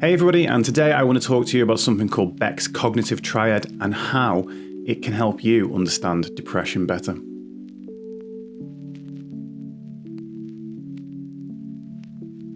Hey everybody, and today I want to talk to you about something called Beck's Cognitive Triad and how it can help you understand depression better.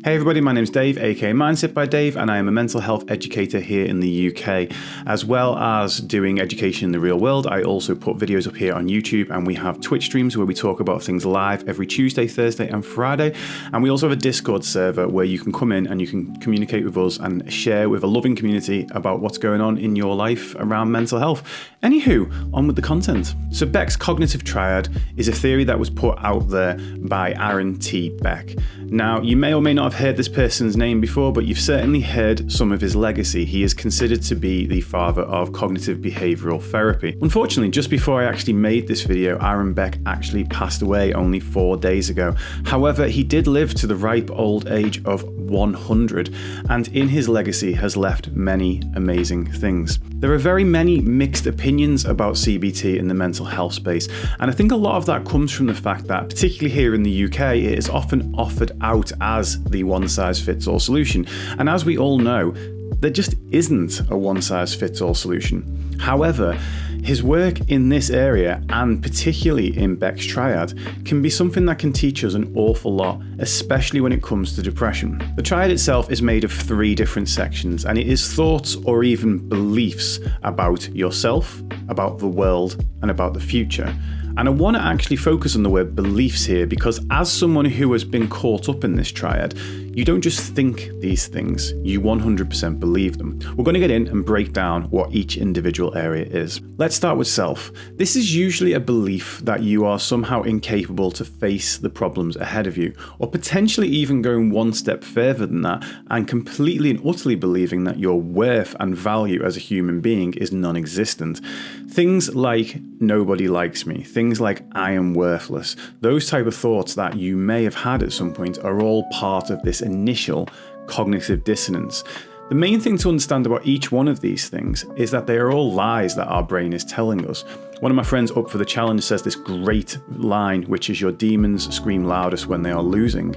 Hey everybody, my name's Dave, aka Mindset by Dave, and I am a mental health educator here in the UK. As well as doing education in the real world, I also put videos up here on YouTube, and we have Twitch streams where we talk about things live every Tuesday, Thursday and Friday. And we also have a Discord server where you can come in and you can communicate with us and share with a loving community about what's going on in your life around mental health. Anywho, on with the content. So Beck's Cognitive Triad is a theory that was put out there by Aaron T. Beck. Now, you may or may not have heard this person's name before, but you've certainly heard some of his legacy. He is considered to be the father of cognitive behavioural therapy. Unfortunately, just before I actually made this video, Aaron Beck actually passed away only 4 days ago. However, he did live to the ripe old age of 100, and in his legacy has left many amazing things. There are very many mixed opinions about CBT in the mental health space, and I think a lot of that comes from the fact that, particularly here in the UK, it is often offered out as the one-size-fits-all solution. And as we all know, there just isn't a one-size-fits-all solution. However, his work in this area, and particularly in Beck's Triad, can be something that can teach us an awful lot, especially when it comes to depression. The Triad itself is made of 3 different sections, and it is thoughts or even beliefs about yourself, about the world, and about the future. And I want to actually focus on the word beliefs here, because as someone who has been caught up in this triad, you don't just think these things, you 100% believe them. We're going to get in and break down what each individual area is. Let's start with self. This is usually a belief that you are somehow incapable to face the problems ahead of you, or potentially even going one step further than that and completely and utterly believing that your worth and value as a human being is non-existent. Things like nobody likes me, things like I am worthless, those type of thoughts that you may have had at some point are all part of this initial cognitive dissonance. The main thing to understand about each one of these things is that they are all lies that our brain is telling us. One of my friends up for the challenge says this great line, which is, your demons scream loudest when they are losing.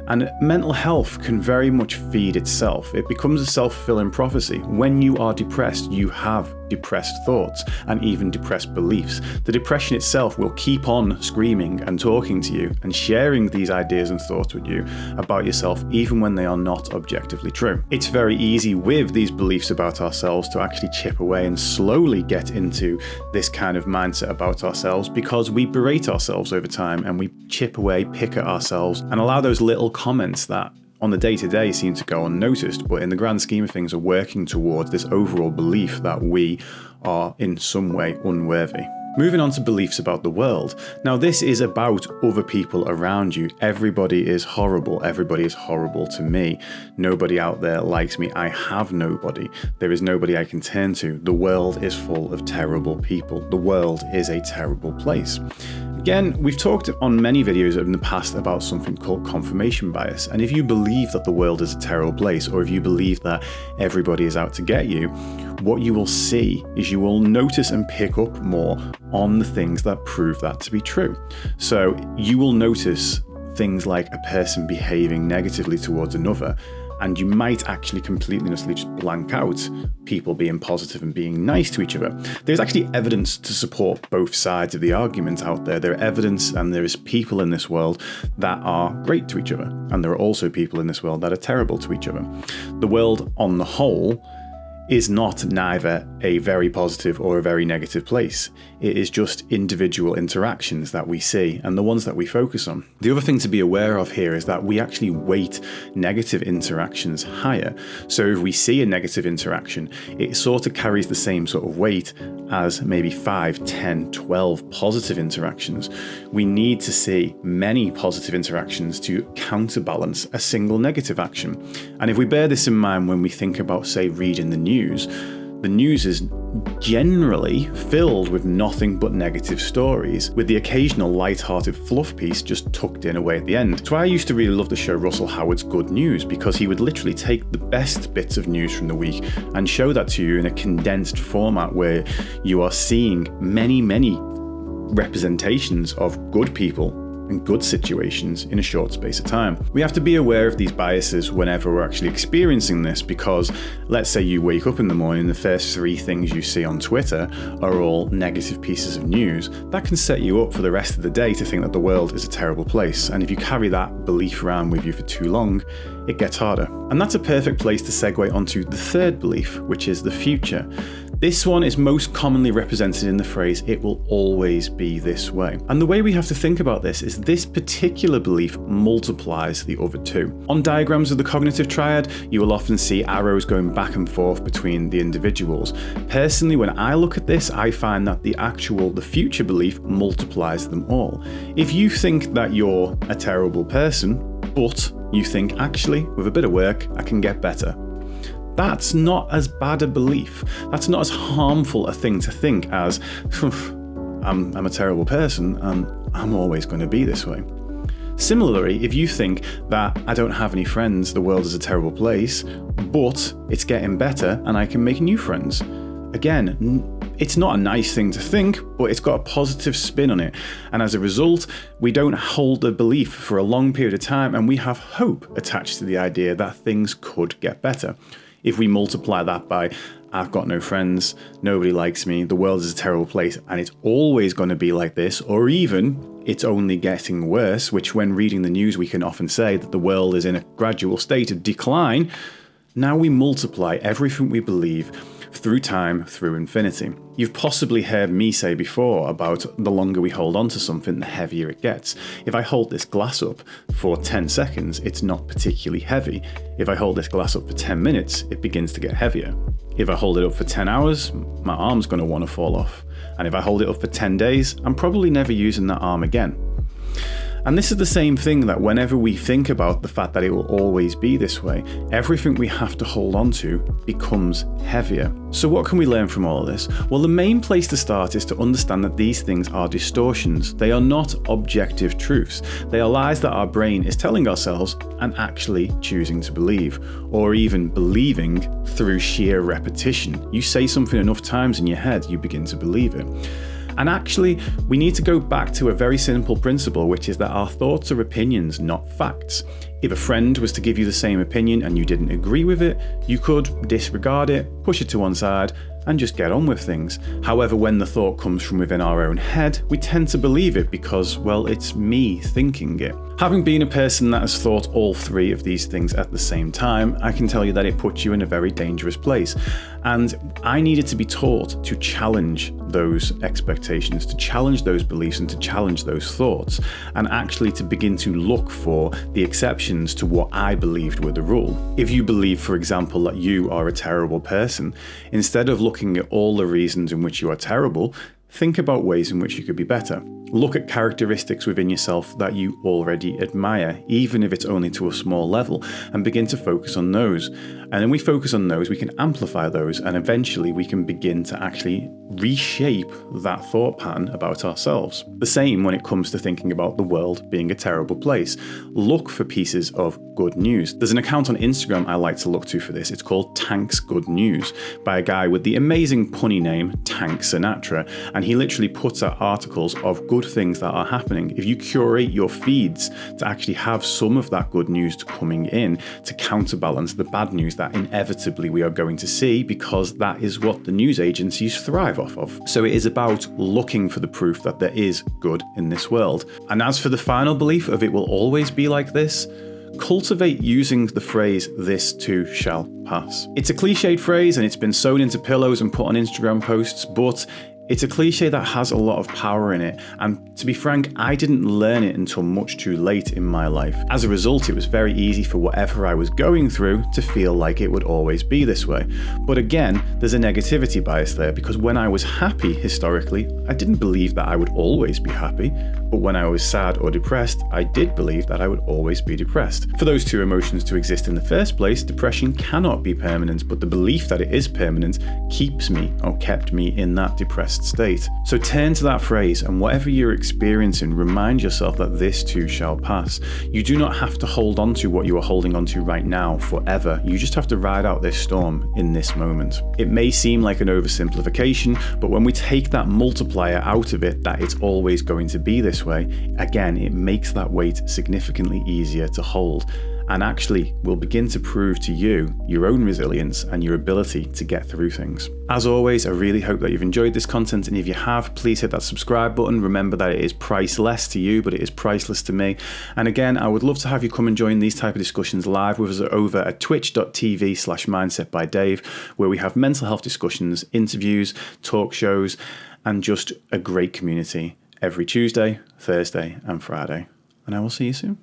And mental health can very much feed itself. It becomes a self-fulfilling prophecy. When you are depressed, you have depressed thoughts and even depressed beliefs. The depression itself will keep on screaming and talking to you and sharing these ideas and thoughts with you about yourself, even when they are not objectively true. It's very easy with these beliefs about ourselves to actually chip away and slowly get into this kind of mindset about ourselves, because we berate ourselves over time and we chip away, pick at ourselves, and allow those little comments that on the day-to-day seem to go unnoticed, but in the grand scheme of things are working towards this overall belief that we are in some way unworthy. Moving on to beliefs about the world. Now, this is about other people around you. Everybody is horrible. Everybody is horrible to me. Nobody out there likes me. I have nobody. There is nobody I can turn to. The world is full of terrible people. The world is a terrible place. Again, we've talked on many videos in the past about something called confirmation bias. And if you believe that the world is a terrible place, or if you believe that everybody is out to get you, what you will see is you will notice and pick up more on the things that prove that to be true. So you will notice things like a person behaving negatively towards another, and you might actually completely just blank out people being positive and being nice to each other. There's actually evidence to support both sides of the argument out there. There are evidence and there is people in this world that are great to each other, and there are also people in this world that are terrible to each other. The world on the whole is not neither a very positive or a very negative place. It is just individual interactions that we see and the ones that we focus on. The other thing to be aware of here is that we actually weight negative interactions higher. So if we see a negative interaction, it sort of carries the same sort of weight as maybe 5, 10, 12 positive interactions. We need to see many positive interactions to counterbalance a single negative action. And if we bear this in mind when we think about, say, reading the news is generally filled with nothing but negative stories, with the occasional light-hearted fluff piece just tucked in away at the end. So I used to really love the show Russell Howard's Good News, because he would literally take the best bits of news from the week and show that to you in a condensed format where you are seeing many representations of good people and good situations in a short space of time. We have to be aware of these biases whenever we're actually experiencing this, because let's say you wake up in the morning, the first 3 things you see on Twitter are all negative pieces of news. That can set you up for the rest of the day to think that the world is a terrible place. And if you carry that belief around with you for too long, it gets harder. And that's a perfect place to segue onto the third belief, which is the future. This one is most commonly represented in the phrase, "it will always be this way." And the way we have to think about this is this particular belief multiplies the other 2. On diagrams of the cognitive triad, you will often see arrows going back and forth between the individuals. Personally, when I look at this, I find that the future belief multiplies them all. If you think that you're a terrible person, but you think, actually, with a bit of work, I can get better, that's not as bad a belief. That's not as harmful a thing to think as, I'm a terrible person and I'm always going to be this way. Similarly, if you think that I don't have any friends, the world is a terrible place, but it's getting better and I can make new friends. Again, it's not a nice thing to think, but it's got a positive spin on it. And as a result, we don't hold a belief for a long period of time, and we have hope attached to the idea that things could get better. If we multiply that by, I've got no friends, nobody likes me, the world is a terrible place, and it's always going to be like this, or even it's only getting worse, which when reading the news we can often say that the world is in a gradual state of decline. Now we multiply everything we believe through time, through infinity. You've possibly heard me say before about the longer we hold on to something, the heavier it gets. If I hold this glass up for 10 seconds, it's not particularly heavy. If I hold this glass up for 10 minutes, it begins to get heavier. If I hold it up for 10 hours, my arm's going to want to fall off. And if I hold it up for 10 days, I'm probably never using that arm again. And this is the same thing, that whenever we think about the fact that it will always be this way, everything we have to hold on to becomes heavier. So what can we learn from all of this? Well, the main place to start is to understand that these things are distortions. They are not objective truths. They are lies that our brain is telling ourselves and actually choosing to believe, or even believing through sheer repetition. You say something enough times in your head, you begin to believe it. And actually, we need to go back to a very simple principle, which is that our thoughts are opinions, not facts. If a friend was to give you the same opinion and you didn't agree with it, you could disregard it, push it to one side, and just get on with things. However, when the thought comes from within our own head, we tend to believe it because, well, it's me thinking it. Having been a person that has thought all 3 of these things at the same time, I can tell you that it puts you in a very dangerous place. And I needed to be taught to challenge those expectations, to challenge those beliefs, and to challenge those thoughts, and actually to begin to look for the exceptions to what I believed were the rule. If you believe, for example, that you are a terrible person, instead of looking at all the reasons in which you are terrible, think about ways in which you could be better. Look at characteristics within yourself that you already admire, even if it's only to a small level, and begin to focus on those. And then we focus on those, we can amplify those, and eventually we can begin to actually reshape that thought pattern about ourselves. The same when it comes to thinking about the world being a terrible place. Look for pieces of good news. There's an account on Instagram I like to look to for this. It's called Tank's Good News, by a guy with the amazing punny name Tank Sinatra, and he literally puts out articles of good things that are happening. If you curate your feeds to actually have some of that good news coming in to counterbalance the bad news that inevitably we are going to see, because that is what the news agencies thrive off of. So it is about looking for the proof that there is good in this world. And as for the final belief of it will always be like this, cultivate using the phrase, "this too shall pass." It's a cliched phrase and it's been sewn into pillows and put on Instagram posts, but it's a cliche that has a lot of power in it, and to be frank, I didn't learn it until much too late in my life. As a result, it was very easy for whatever I was going through to feel like it would always be this way. But again, there's a negativity bias there, because when I was happy historically, I didn't believe that I would always be happy, but when I was sad or depressed, I did believe that I would always be depressed. For those two emotions to exist in the first place, depression cannot be permanent, but the belief that it is permanent keeps me, or kept me, in that depressed best state. So turn to that phrase, and whatever you're experiencing, remind yourself that this too shall pass. You do not have to hold on to what you are holding on to right now forever. You just have to ride out this storm in this moment. It may seem like an oversimplification, but when we take that multiplier out of it, that it's always going to be this way, again, it makes that weight significantly easier to hold, and actually will begin to prove to you your own resilience and your ability to get through things. As always, I really hope that you've enjoyed this content, and if you have, please hit that subscribe button. Remember that it is priceless to you, but it is priceless to me. And again, I would love to have you come and join these type of discussions live with us over at twitch.tv/mindsetbydave, where we have mental health discussions, interviews, talk shows, and just a great community every Tuesday, Thursday, and Friday. And I will see you soon.